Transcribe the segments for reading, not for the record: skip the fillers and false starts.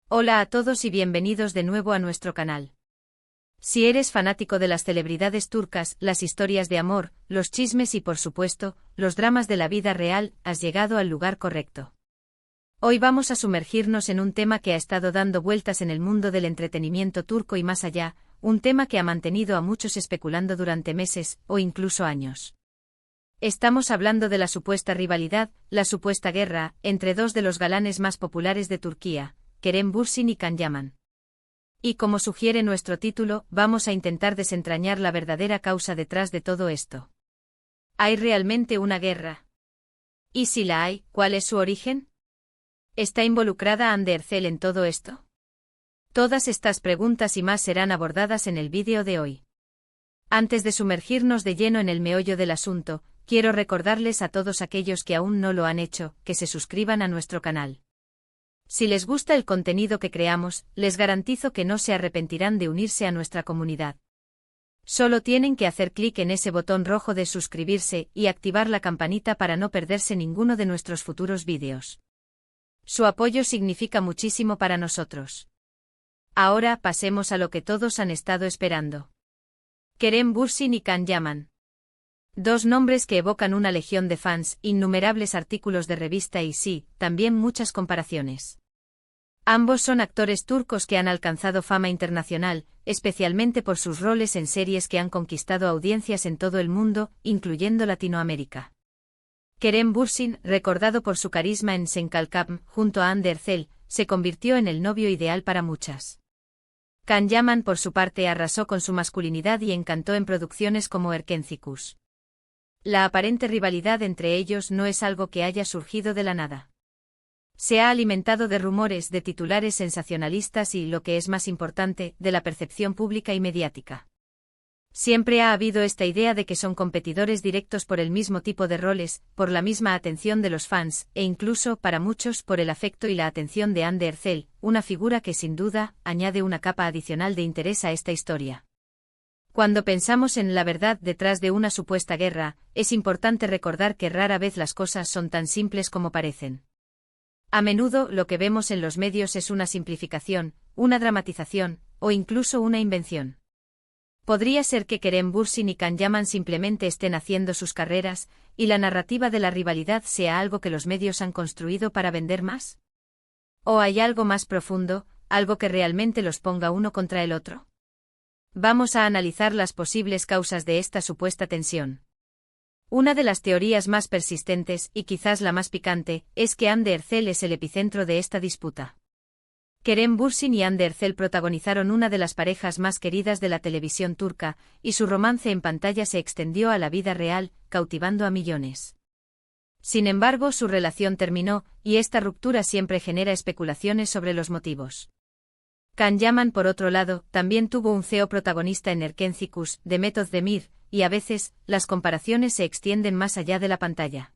Hola a todos y bienvenidos de nuevo a nuestro canal. Si eres fanático de las celebridades turcas, las historias de amor, los chismes y por supuesto, los dramas de la vida real, has llegado al lugar correcto. Hoy vamos a sumergirnos en un tema que ha estado dando vueltas en el mundo del entretenimiento turco y más allá, un tema que ha mantenido a muchos especulando durante meses, o incluso años. Estamos hablando de la supuesta rivalidad, la supuesta guerra, entre dos de los galanes más populares de Turquía, Kerem Bürsin y Can Yaman. Y como sugiere nuestro título, vamos a intentar desentrañar la verdadera causa detrás de todo esto. ¿Hay realmente una guerra? Y si la hay, ¿cuál es su origen? ¿Está involucrada Hande Erçel en todo esto? Todas estas preguntas y más serán abordadas en el vídeo de hoy. Antes de sumergirnos de lleno en el meollo del asunto, quiero recordarles a todos aquellos que aún no lo han hecho, que se suscriban a nuestro canal. Si les gusta el contenido que creamos, les garantizo que no se arrepentirán de unirse a nuestra comunidad. Solo tienen que hacer clic en ese botón rojo de suscribirse y activar la campanita para no perderse ninguno de nuestros futuros vídeos. Su apoyo significa muchísimo para nosotros. Ahora pasemos a lo que todos han estado esperando. Kerem Bürsin y Can Yaman. Dos nombres que evocan una legión de fans, innumerables artículos de revista y sí, también muchas comparaciones. Ambos son actores turcos que han alcanzado fama internacional, especialmente por sus roles en series que han conquistado audiencias en todo el mundo, incluyendo Latinoamérica. Kerem Bürsin, recordado por su carisma en Sen Kalkam, junto a Hande Erçel, se convirtió en el novio ideal para muchas. Can Yaman por su parte arrasó con su masculinidad y encantó en producciones como Erkencikus. La aparente rivalidad entre ellos no es algo que haya surgido de la nada. Se ha alimentado de rumores, de titulares sensacionalistas y, lo que es más importante, de la percepción pública y mediática. Siempre ha habido esta idea de que son competidores directos por el mismo tipo de roles, por la misma atención de los fans, e incluso, para muchos, por el afecto y la atención de Hande Erçel, una figura que sin duda, añade una capa adicional de interés a esta historia. Cuando pensamos en la verdad detrás de una supuesta guerra, es importante recordar que rara vez las cosas son tan simples como parecen. A menudo lo que vemos en los medios es una simplificación, una dramatización, o incluso una invención. Podría ser que Kerem Bürsin y Can Yaman simplemente estén haciendo sus carreras, y la narrativa de la rivalidad sea algo que los medios han construido para vender más. ¿O hay algo más profundo, algo que realmente los ponga uno contra el otro? Vamos a analizar las posibles causas de esta supuesta tensión. Una de las teorías más persistentes, y quizás la más picante, es que Hande Erçel es el epicentro de esta disputa. Kerem Bürsin y Hande Erçel protagonizaron una de las parejas más queridas de la televisión turca, y su romance en pantalla se extendió a la vida real, cautivando a millones. Sin embargo, su relación terminó, y esta ruptura siempre genera especulaciones sobre los motivos. Can Yaman, por otro lado, también tuvo un CEO protagonista en Erkencikus, Demet Özdemir, y a veces, las comparaciones se extienden más allá de la pantalla.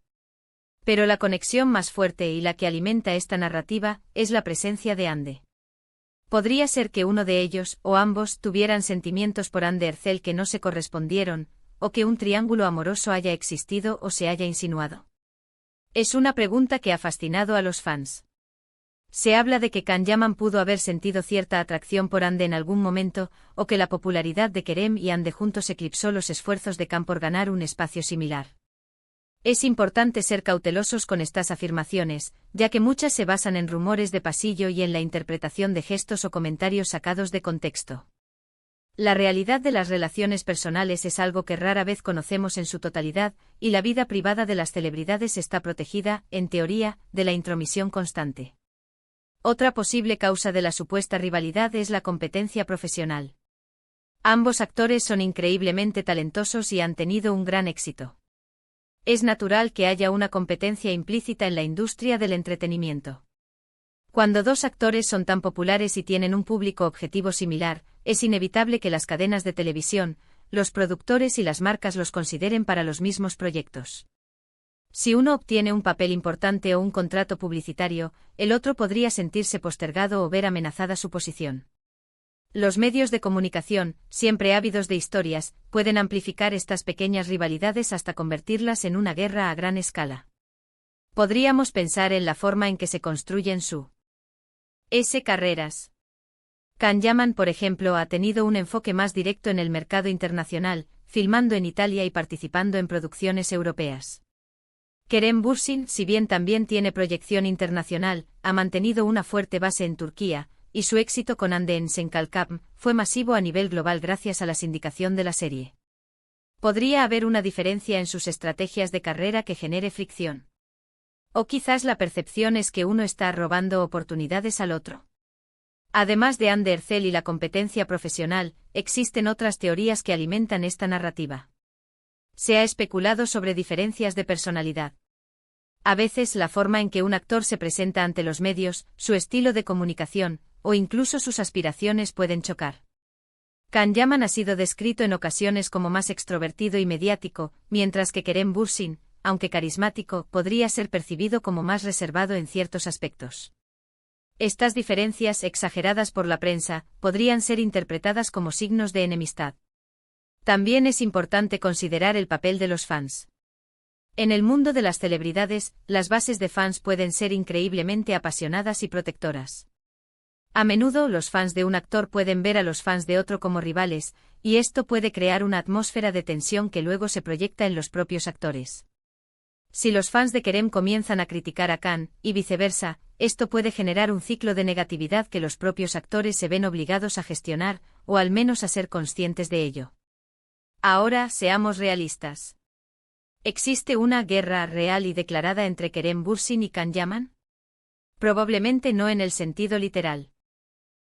Pero la conexión más fuerte y la que alimenta esta narrativa, es la presencia de Hande. Podría ser que uno de ellos, o ambos, tuvieran sentimientos por Hande Erçel que no se correspondieron, o que un triángulo amoroso haya existido o se haya insinuado. Es una pregunta que ha fascinado a los fans. Se habla de que Can Yaman pudo haber sentido cierta atracción por Hande en algún momento, o que la popularidad de Kerem y Hande juntos eclipsó los esfuerzos de Can por ganar un espacio similar. Es importante ser cautelosos con estas afirmaciones, ya que muchas se basan en rumores de pasillo y en la interpretación de gestos o comentarios sacados de contexto. La realidad de las relaciones personales es algo que rara vez conocemos en su totalidad, y la vida privada de las celebridades está protegida, en teoría, de la intromisión constante. Otra posible causa de la supuesta rivalidad es la competencia profesional. Ambos actores son increíblemente talentosos y han tenido un gran éxito. Es natural que haya una competencia implícita en la industria del entretenimiento. Cuando dos actores son tan populares y tienen un público objetivo similar, es inevitable que las cadenas de televisión, los productores y las marcas los consideren para los mismos proyectos. Si uno obtiene un papel importante o un contrato publicitario, el otro podría sentirse postergado o ver amenazada su posición. Los medios de comunicación, siempre ávidos de historias, pueden amplificar estas pequeñas rivalidades hasta convertirlas en una guerra a gran escala. Podríamos pensar en la forma en que se construyen su S. Carreras. Can Yaman, por ejemplo, ha tenido un enfoque más directo en el mercado internacional, filmando en Italia y participando en producciones europeas. Kerem Bürsin, si bien también tiene proyección internacional, ha mantenido una fuerte base en Turquía, y su éxito con Hande en Senkalkam fue masivo a nivel global gracias a la sindicación de la serie. ¿Podría haber una diferencia en sus estrategias de carrera que genere fricción? ¿O quizás la percepción es que uno está robando oportunidades al otro? Además de Hande Erçel y la competencia profesional, existen otras teorías que alimentan esta narrativa. Se ha especulado sobre diferencias de personalidad. A veces la forma en que un actor se presenta ante los medios, su estilo de comunicación, o incluso sus aspiraciones pueden chocar. Can Yaman ha sido descrito en ocasiones como más extrovertido y mediático, mientras que Kerem Bürsin, aunque carismático, podría ser percibido como más reservado en ciertos aspectos. Estas diferencias, exageradas por la prensa, podrían ser interpretadas como signos de enemistad. También es importante considerar el papel de los fans. En el mundo de las celebridades, las bases de fans pueden ser increíblemente apasionadas y protectoras. A menudo los fans de un actor pueden ver a los fans de otro como rivales, y esto puede crear una atmósfera de tensión que luego se proyecta en los propios actores. Si los fans de Kerem comienzan a criticar a Can, y viceversa, esto puede generar un ciclo de negatividad que los propios actores se ven obligados a gestionar, o al menos a ser conscientes de ello. Ahora, seamos realistas. ¿Existe una guerra real y declarada entre Kerem Bürsin y Can Yaman? Probablemente no en el sentido literal.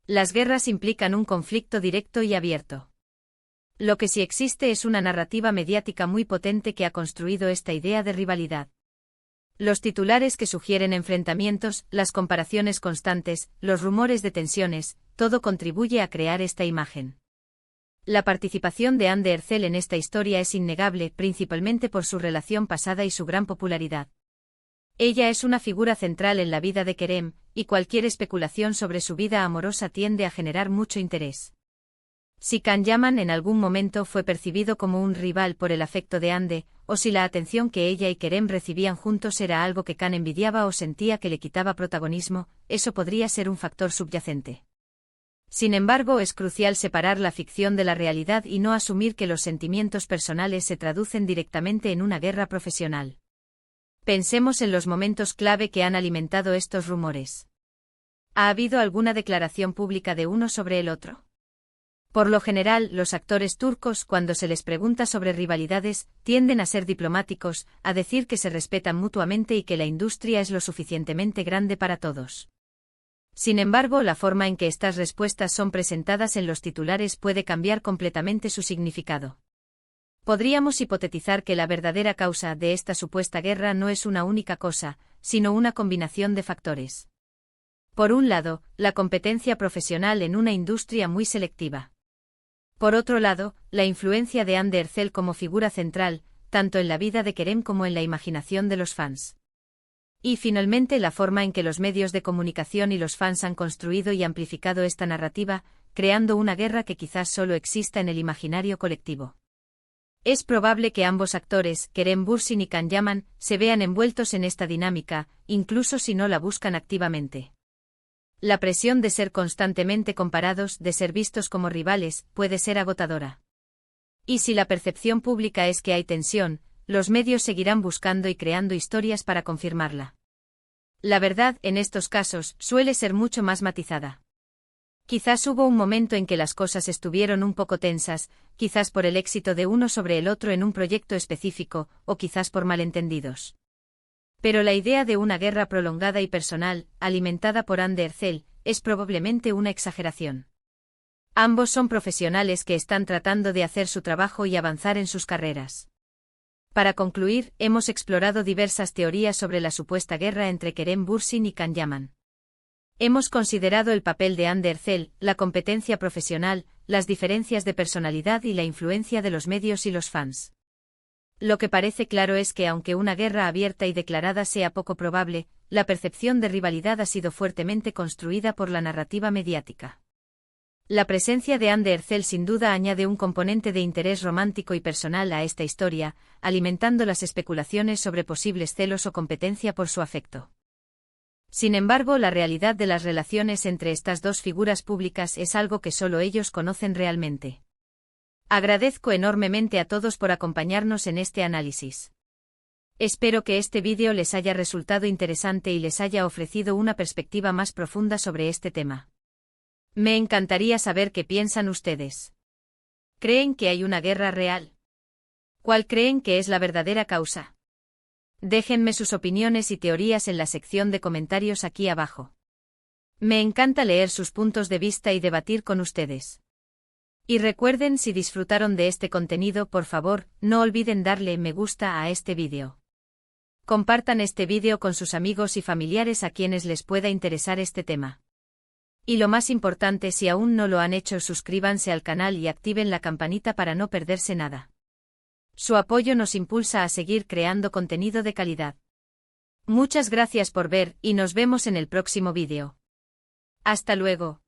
Las guerras implican un conflicto directo y abierto. Lo que sí existe es una narrativa mediática muy potente que ha construido esta idea de rivalidad. Los titulares que sugieren enfrentamientos, las comparaciones constantes, los rumores de tensiones, todo contribuye a crear esta imagen. La participación de Hande Erçel en esta historia es innegable, principalmente por su relación pasada y su gran popularidad. Ella es una figura central en la vida de Kerem, y cualquier especulación sobre su vida amorosa tiende a generar mucho interés. Si Can Yaman en algún momento fue percibido como un rival por el afecto de Hande, o si la atención que ella y Kerem recibían juntos era algo que Can envidiaba o sentía que le quitaba protagonismo, eso podría ser un factor subyacente. Sin embargo, es crucial separar la ficción de la realidad y no asumir que los sentimientos personales se traducen directamente en una guerra profesional. Pensemos en los momentos clave que han alimentado estos rumores. ¿Ha habido alguna declaración pública de uno sobre el otro? Por lo general, los actores turcos, cuando se les pregunta sobre rivalidades, tienden a ser diplomáticos, a decir que se respetan mutuamente y que la industria es lo suficientemente grande para todos. Sin embargo, la forma en que estas respuestas son presentadas en los titulares puede cambiar completamente su significado. Podríamos hipotetizar que la verdadera causa de esta supuesta guerra no es una única cosa, sino una combinación de factores. Por un lado, la competencia profesional en una industria muy selectiva. Por otro lado, la influencia de Hande Erçel como figura central, tanto en la vida de Kerem como en la imaginación de los fans. Y finalmente la forma en que los medios de comunicación y los fans han construido y amplificado esta narrativa, creando una guerra que quizás solo exista en el imaginario colectivo. Es probable que ambos actores, Kerem Bürsin y Can Yaman, se vean envueltos en esta dinámica, incluso si no la buscan activamente. La presión de ser constantemente comparados, de ser vistos como rivales, puede ser agotadora. Y si la percepción pública es que hay tensión, los medios seguirán buscando y creando historias para confirmarla. La verdad, en estos casos, suele ser mucho más matizada. Quizás hubo un momento en que las cosas estuvieron un poco tensas, quizás por el éxito de uno sobre el otro en un proyecto específico, o quizás por malentendidos. Pero la idea de una guerra prolongada y personal, alimentada por Hande Erçel, es probablemente una exageración. Ambos son profesionales que están tratando de hacer su trabajo y avanzar en sus carreras. Para concluir, hemos explorado diversas teorías sobre la supuesta guerra entre Kerem Bürsin y Can Yaman. Hemos considerado el papel de Hande Erçel, la competencia profesional, las diferencias de personalidad y la influencia de los medios y los fans. Lo que parece claro es que aunque una guerra abierta y declarada sea poco probable, la percepción de rivalidad ha sido fuertemente construida por la narrativa mediática. La presencia de Hande Erçel sin duda añade un componente de interés romántico y personal a esta historia, alimentando las especulaciones sobre posibles celos o competencia por su afecto. Sin embargo, la realidad de las relaciones entre estas dos figuras públicas es algo que solo ellos conocen realmente. Agradezco enormemente a todos por acompañarnos en este análisis. Espero que este vídeo les haya resultado interesante y les haya ofrecido una perspectiva más profunda sobre este tema. Me encantaría saber qué piensan ustedes. ¿Creen que hay una guerra real? ¿Cuál creen que es la verdadera causa? Déjenme sus opiniones y teorías en la sección de comentarios aquí abajo. Me encanta leer sus puntos de vista y debatir con ustedes. Y recuerden, si disfrutaron de este contenido, por favor, no olviden darle me gusta a este vídeo. Compartan este vídeo con sus amigos y familiares a quienes les pueda interesar este tema. Y lo más importante, si aún no lo han hecho, suscríbanse al canal y activen la campanita para no perderse nada. Su apoyo nos impulsa a seguir creando contenido de calidad. Muchas gracias por ver y nos vemos en el próximo vídeo. Hasta luego.